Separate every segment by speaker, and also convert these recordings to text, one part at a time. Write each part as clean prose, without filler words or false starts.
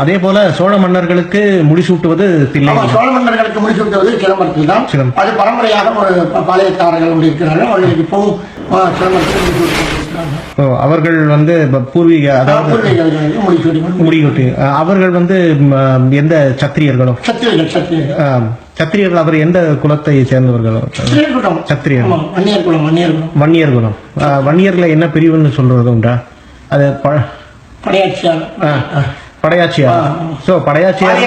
Speaker 1: அதே போல சோழ மன்னர்களுக்கு முடிசூட்டுவது தில்லை.
Speaker 2: சோழ மன்னர்களுக்கு முடிசூட்டுவது சிதம்பரத்தில் தான். அது பரம்பரையாக ஒரு பாளையக்காரர்கள் இருக்கிறார்கள். அவர்களுக்கு இப்பவும்
Speaker 1: அவர்கள் வந்து பூர்வீக, அதாவது முடிசூட்டி அவர்கள் வந்து எந்த சத்திரியர்களோ? சத்திரியர்கள். அவர் எந்த குலத்தை சேர்ந்தவர்களோ? சத்திரியர். வன்னியர் குலம். வன்னியர்களை என்ன பிரிவுன்னு சொல்றது உண்டா? அது படையாச்சியார். சோ படையாச்சியார்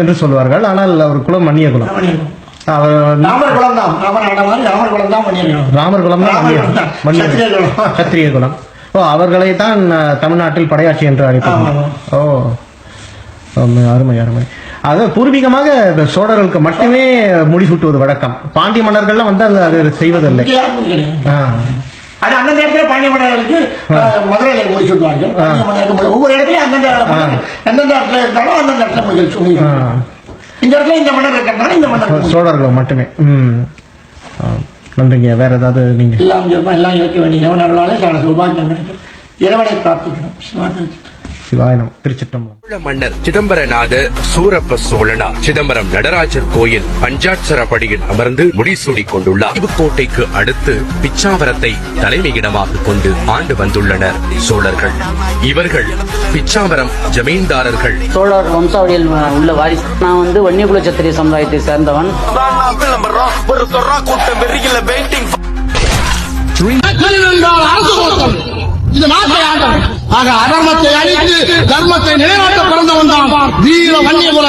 Speaker 1: என்று சொல்வார்கள். ஆனால் அவர் குலம் வன்னிய குலம். ராமர் குலம் தான் சத்திரிய குலம். ஓ, அவர்களை தான் தமிழ்நாட்டில் படையாட்சி என்று அழைப்பார்கள். ஓ, அருமை அருமை. அதாவது பூர்வீகமாக சோழர்களுக்கு மட்டுமே முடிசூட்டுவது வழக்கம். பாண்டிய மன்னர்கள்லாம் வந்து அது செய்வதில்லை.
Speaker 2: அந்த நேரத்தில் பாண்டிய மன்னர்களுக்கு மதுரையில முடிசூட்டுவார்கள். ஒவ்வொரு இடத்துலயும் எந்தெந்த இடத்துல இருந்தாலும் அந்தந்த இடத்துல முடிச்சு. இந்த இடத்துல இந்த மன்னர் இருக்கிறதுனால இந்த மன்னர்
Speaker 1: சோழர்கள் மட்டுமே. நன்றிங்க. வேற ஏதாவது நீங்க?
Speaker 2: எல்லாம் இருக்க வேண்டிய எவனாலும் சௌபாகியம் கிடைக்கும். இறைவனை பிரார்த்திக்கணும்.
Speaker 1: சிவாயனம். திருச்சிற்றம்பலம்.
Speaker 3: மன்னர் சிதம்பரநாத சூரப்ப சோழனா சிதம்பரம் நடராஜர் கோயில் பஞ்சாட்சரப்படியில் அமர்ந்து முடிசூடிக் கொண்டுள்ளார். புதுக்கோட்டைக்கு அடுத்து பிச்சாவரத்தை தலைமையிடமாக கொண்டு ஆண்டு வந்துள்ளனர் சோழர்கள். இவர்கள் பிச்சாவரம் ஜமீன்தாரர்கள்.
Speaker 4: சோழர் வம்சாவளியில் உள்ள வாரிசு. நான் வந்து வன்னியகுல சத்திரிய சமுதாயத்தை சேர்ந்தவன்.
Speaker 5: இது நாட்டை ஆண்டவன். ஆக அதர்மத்தை அழித்து தர்மத்தை நிலைநாட்ட பிறந்தவன் தான் வீர வன்னியகுல